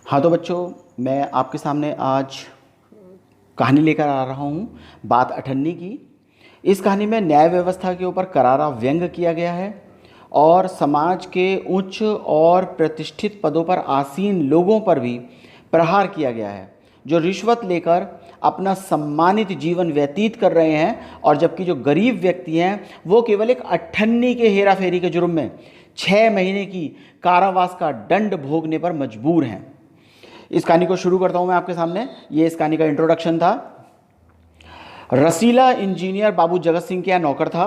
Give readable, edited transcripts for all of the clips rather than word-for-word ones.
हाँ तो बच्चों, मैं आपके सामने आज कहानी लेकर आ रहा हूँ बात अठन्नी की। इस कहानी में न्याय व्यवस्था के ऊपर करारा व्यंग किया गया है और समाज के उच्च और प्रतिष्ठित पदों पर आसीन लोगों पर भी प्रहार किया गया है, जो रिश्वत लेकर अपना सम्मानित जीवन व्यतीत कर रहे हैं, और जबकि जो गरीब व्यक्ति हैं वो केवल एक अठन्नी के हेरा फेरी के जुर्म में 6 महीने की कारावास का दंड भोगने पर मजबूर हैं। इस कहानी को शुरू करता हूं मैं आपके सामने। ये इस कहानी का इंट्रोडक्शन था। रसीला इंजीनियर बाबू जगत सिंह के यहाँ नौकर था।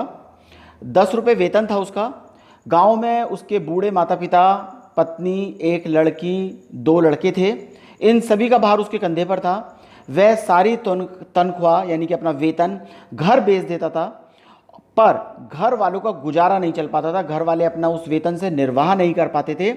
10 रुपये वेतन था उसका। गांव में उसके बूढ़े माता पिता, पत्नी, एक लड़की, 2 लड़के थे। इन सभी का भार उसके कंधे पर था। वह सारी तनख्वाह यानी कि अपना वेतन घर बेच देता था, पर घर वालों का गुजारा नहीं चल पाता था। घर वाले अपना उस वेतन से निर्वाह नहीं कर पाते थे।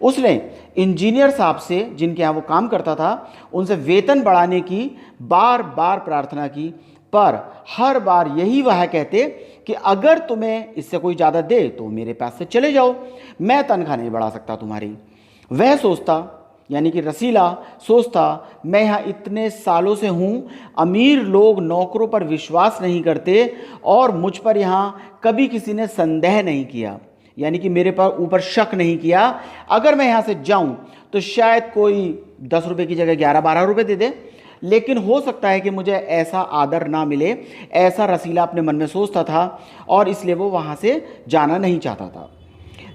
उसने इंजीनियर साहब से, जिनके यहाँ वो काम करता था, उनसे वेतन बढ़ाने की बार बार प्रार्थना की, पर हर बार यही वह कहते कि अगर तुम्हें इससे कोई ज़्यादा दे तो मेरे पास से चले जाओ, मैं तनख्वाह नहीं बढ़ा सकता तुम्हारी। वह सोचता, यानी कि रसीला सोचता, मैं यहाँ इतने सालों से हूँ, अमीर लोग नौकरों पर विश्वास नहीं करते और मुझ पर यहाँ कभी किसी ने संदेह नहीं किया, यानी कि मेरे पर ऊपर शक नहीं किया। अगर मैं यहाँ से जाऊँ तो शायद कोई 10 रुपये की जगह 11-12 रुपये दे दे, लेकिन हो सकता है कि मुझे ऐसा आदर ना मिले। ऐसा रसीला अपने मन में सोचता था और इसलिए वो वहाँ से जाना नहीं चाहता था।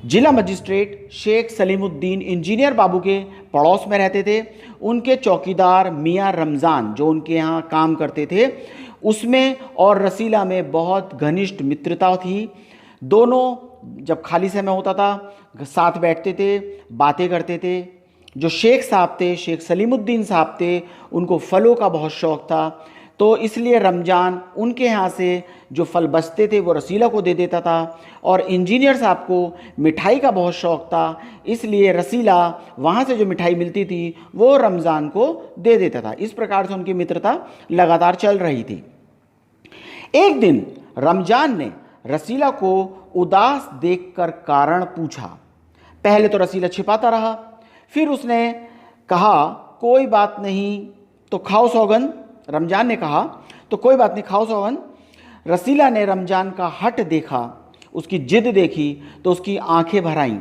जिला मजिस्ट्रेट शेख सलीमुद्दीन इंजीनियर बाबू के पड़ोस में रहते थे। उनके चौकीदार मियाँ रमज़ान, जो उनके यहाँ काम करते थे, उसमें और रसीला में बहुत घनिष्ठ मित्रता थी। दोनों जब खाली समय होता था साथ बैठते थे, बातें करते थे। जो शेख साहब थे, शेख सलीमुद्दीन साहब थे, उनको फलों का बहुत शौक़ था, तो इसलिए रमज़ान उनके यहाँ से जो फल बचते थे वो रसीला को दे देता था। और इंजीनियर साहब को मिठाई का बहुत शौक़ था, इसलिए रसीला वहाँ से जो मिठाई मिलती थी वो रमज़ान को दे देता था। इस प्रकार से उनकी मित्रता लगातार चल रही थी। एक दिन रमज़ान ने रसीला को उदास देखकर कारण पूछा। पहले तो रसीला छिपाता रहा, फिर उसने कहा कोई बात नहीं तो खाओ सौगंध। रमज़ान ने कहा तो कोई बात नहीं, खाओ सौगंध। रसीला ने रमज़ान का हट देखा, उसकी जिद देखी तो उसकी आंखें भर आईं।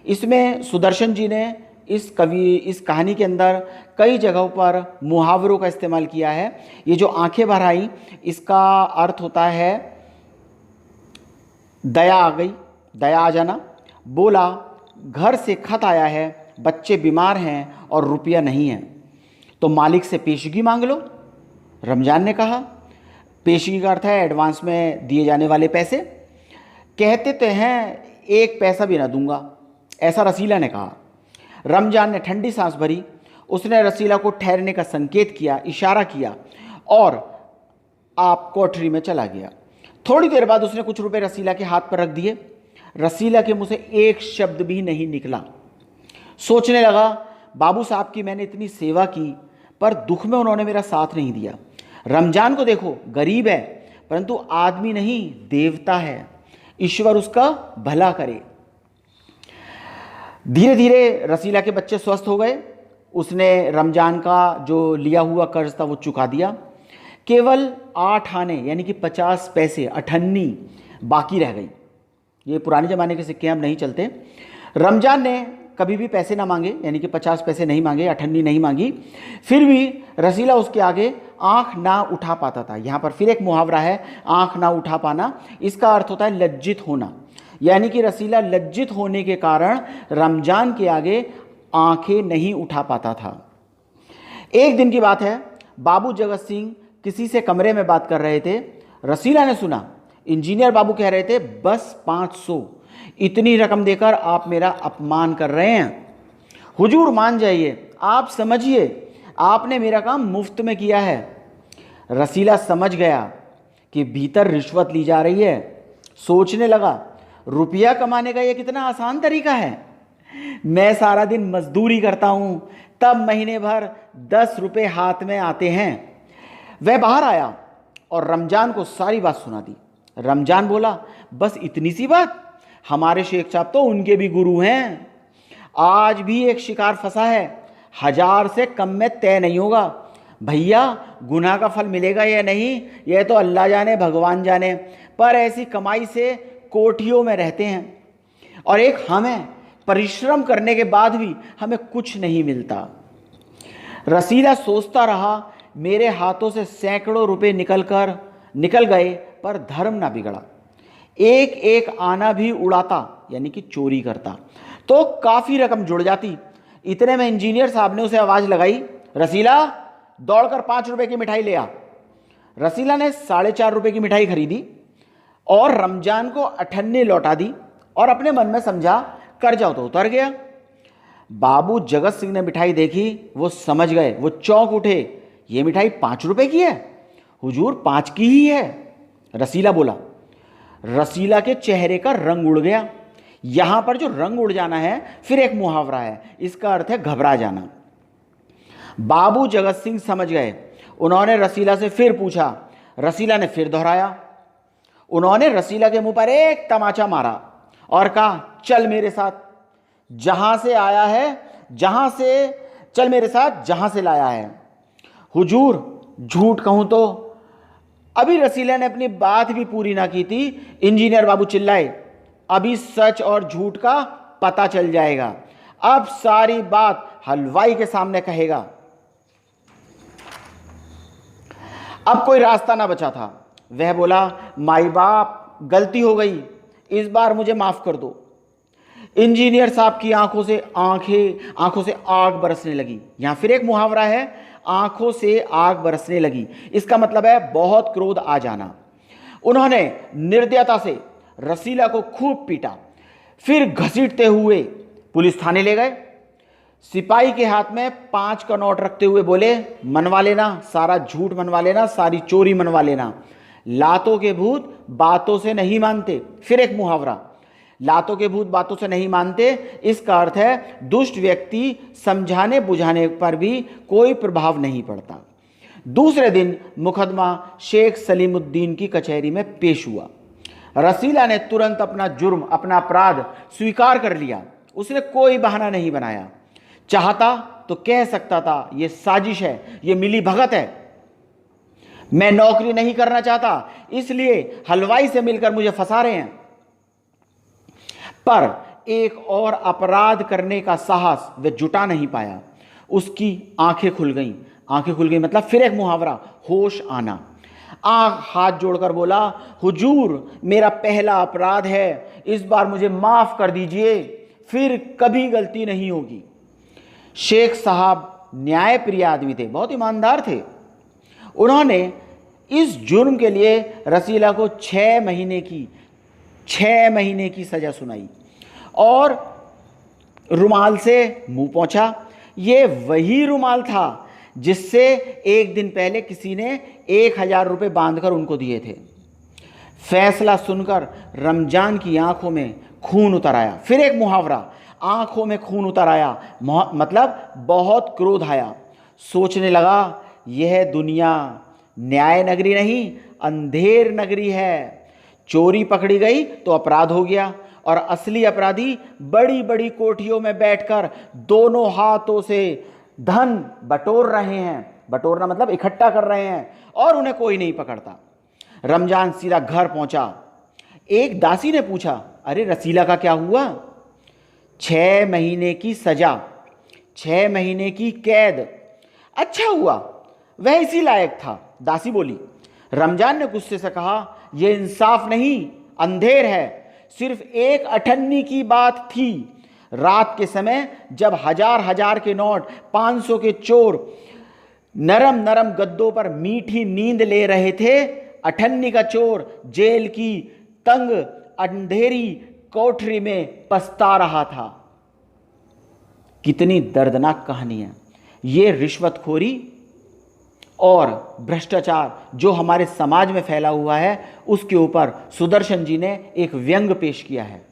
इसमें सुदर्शन जी ने इस कहानी के अंदर कई जगहों पर मुहावरों का इस्तेमाल किया है। ये जो आंखें भर आईं, इसका अर्थ होता है दया आ गई, दया आ जाना। बोला घर से खत आया है, बच्चे बीमार हैं और रुपया नहीं है, तो मालिक से पेशगी मांग लो। रमज़ान ने कहा, पेशगी का अर्थ है एडवांस में दिए जाने वाले पैसे। कहते तो हैं एक पैसा भी ना दूंगा, ऐसा रसीला ने कहा। रमज़ान ने ठंडी सांस भरी। उसने रसीला को ठहरने का संकेत किया, इशारा किया और आप कोठरी में चला गया। थोड़ी देर बाद उसने कुछ रुपए रसीला के हाथ पर रख दिए। रसीला के मुंह से एक शब्द भी नहीं निकला। सोचने लगा, बाबू साहब की मैंने इतनी सेवा की, पर दुख में उन्होंने मेरा साथ नहीं दिया। रमज़ान को देखो, गरीब है परंतु आदमी नहीं, देवता है, ईश्वर उसका भला करे। धीरे धीरे रसीला के बच्चे स्वस्थ हो गए। उसने रमज़ान का जो लिया हुआ कर्ज था वो चुका दिया। केवल 8 आने यानी कि 50 पैसे, अठन्नी बाकी रह गई। ये पुराने ज़माने के सिक्के हम नहीं चलते। रमज़ान ने कभी भी पैसे ना मांगे, यानी कि 50 पैसे नहीं मांगे, अठन्नी नहीं मांगी, फिर भी रसीला उसके आगे आंख ना उठा पाता था। यहाँ पर फिर एक मुहावरा है, आंख ना उठा पाना। इसका अर्थ होता है लज्जित होना, यानी कि रसीला लज्जित होने के कारण रमज़ान के आगे आंखें नहीं उठा पाता था। एक दिन की बात है, बाबू जगत सिंह किसी से कमरे में बात कर रहे थे। रसीला ने सुना इंजीनियर बाबू कह रहे थे बस 500, इतनी रकम देकर आप मेरा अपमान कर रहे हैं। हुजूर मान जाइए, आप समझिए आपने मेरा काम मुफ्त में किया है। रसीला समझ गया कि भीतर रिश्वत ली जा रही है। सोचने लगा, रुपया कमाने का ये कितना आसान तरीका है। मैं सारा दिन मजदूरी करता हूं, तब महीने भर 10 रुपये हाथ में आते हैं। वह बाहर आया और रमज़ान को सारी बात सुना दी। रमज़ान बोला, बस इतनी सी बात? हमारे शेख साहब तो उनके भी गुरु हैं। आज भी एक शिकार फंसा है, 1000 से कम में तय नहीं होगा। भैया गुनाह का फल मिलेगा या नहीं यह तो अल्लाह जाने भगवान जाने, पर ऐसी कमाई से कोठियों में रहते हैं और एक हमें परिश्रम करने के बाद भी हमें कुछ नहीं मिलता। रसीला सोचता रहा, मेरे हाथों से सैकड़ों रुपए निकल गए पर धर्म ना बिगड़ा। एक एक आना भी उड़ाता यानी कि चोरी करता तो काफ़ी रकम जुड़ जाती। इतने में इंजीनियर साहब ने उसे आवाज़ लगाई, रसीला दौड़कर 5 रुपए की मिठाई ले आ। रसीला ने 4.5 रुपए की मिठाई खरीदी और रमजान को 98 लौटा दी और अपने मन में समझा कर्जा तो उतर गया। बाबू जगत सिंह ने मिठाई देखी, वो समझ गए, वो चौंक उठे, ये मिठाई 5 रुपए की है हुजूर, 5 की ही है। रसीला बोला। रसीला के चेहरे का रंग उड़ गया। यहां पर जो रंग उड़ जाना है फिर एक मुहावरा है, इसका अर्थ है घबरा जाना। बाबू जगत सिंह समझ गए। उन्होंने रसीला से फिर पूछा। रसीला ने फिर दोहराया। उन्होंने रसीला के मुंह पर एक तमाचा मारा और कहा, चल मेरे साथ, जहां से आया है, चल मेरे साथ जहां से लाया है। हुजूर झूठ कहूं तो। अभी रसीला ने अपनी बात भी पूरी ना की थी, इंजीनियर बाबू चिल्लाए, अभी सच और झूठ का पता चल जाएगा, अब सारी बात हलवाई के सामने कहेगा। अब कोई रास्ता ना बचा था। वह बोला, माई बाप गलती हो गई, इस बार मुझे माफ कर दो। इंजीनियर साहब की आंखों से आग बरसने लगी। यहां फिर एक मुहावरा है, आंखों से आग बरसने लगी। इसका मतलब है बहुत क्रोध आ जाना। उन्होंने निर्दयता से रसीला को खूब पीटा, फिर घसीटते हुए पुलिस थाने ले गए। सिपाही के हाथ में 5 का नोट रखते हुए बोले, मनवा लेना, सारा झूठ मनवा लेना, सारी चोरी मनवा लेना। लातों के भूत बातों से नहीं मानते। फिर एक मुहावरा, लातों के भूत बातों से नहीं मानते, इसका अर्थ है दुष्ट व्यक्ति समझाने बुझाने पर भी कोई प्रभाव नहीं पड़ता। दूसरे दिन मुकदमा शेख सलीमुद्दीन की कचहरी में पेश हुआ। रसीला ने तुरंत अपना जुर्म, अपना अपराध स्वीकार कर लिया। उसने कोई बहाना नहीं बनाया। चाहता तो कह सकता था, यह साजिश है, यह मिली भगत है, मैं नौकरी नहीं करना चाहता, इसलिए हलवाई से मिलकर मुझे फंसा रहे हैं। पर एक और अपराध करने का साहस वह जुटा नहीं पाया। उसकी आंखें खुल गईं मतलब फिर एक मुहावरा, होश आना। आंख हाथ जोड़कर बोला, हुजूर मेरा पहला अपराध है, इस बार मुझे माफ कर दीजिए, फिर कभी गलती नहीं होगी। शेख साहब न्यायप्रिय आदमी थे, बहुत ईमानदार थे। उन्होंने इस जुर्म के लिए रसीला को 6 महीने की सजा सुनाई और रुमाल से मुंह पोंछा। ये वही रुमाल था जिससे एक दिन पहले किसी ने 1000 रुपये बांधकर उनको दिए थे। फैसला सुनकर रमजान की आंखों में खून उतर आया। फिर एक मुहावरा, आंखों में खून उतर आया मतलब बहुत क्रोध आया। सोचने लगा, यह दुनिया न्याय नगरी नहीं, अंधेर नगरी है। चोरी पकड़ी गई तो अपराध हो गया और असली अपराधी बड़ी बड़ी कोठियों में बैठकर दोनों हाथों से धन बटोर रहे हैं। बटोरना मतलब इकट्ठा कर रहे हैं और उन्हें कोई नहीं पकड़ता। रमजान सीधा घर पहुंचा। एक दासी ने पूछा, अरे रसीला का क्या हुआ? 6 महीने की सजा, 6 महीने की कैद। अच्छा हुआ, वह इसी लायक था, दासी बोली। रमजान ने गुस्से से कहा, यह इंसाफ नहीं, अंधेर है। सिर्फ एक 98 की बात थी। रात के समय जब 1000 के नोट, 500 के चोर नरम नरम गद्दों पर मीठी नींद ले रहे थे, 98 का चोर जेल की तंग अंधेरी कोठरी में पछता रहा था। कितनी दर्दनाक कहानी है। ये रिश्वतखोरी और भ्रष्टाचार जो हमारे समाज में फैला हुआ है, उसके ऊपर सुदर्शन जी ने एक व्यंग पेश किया है।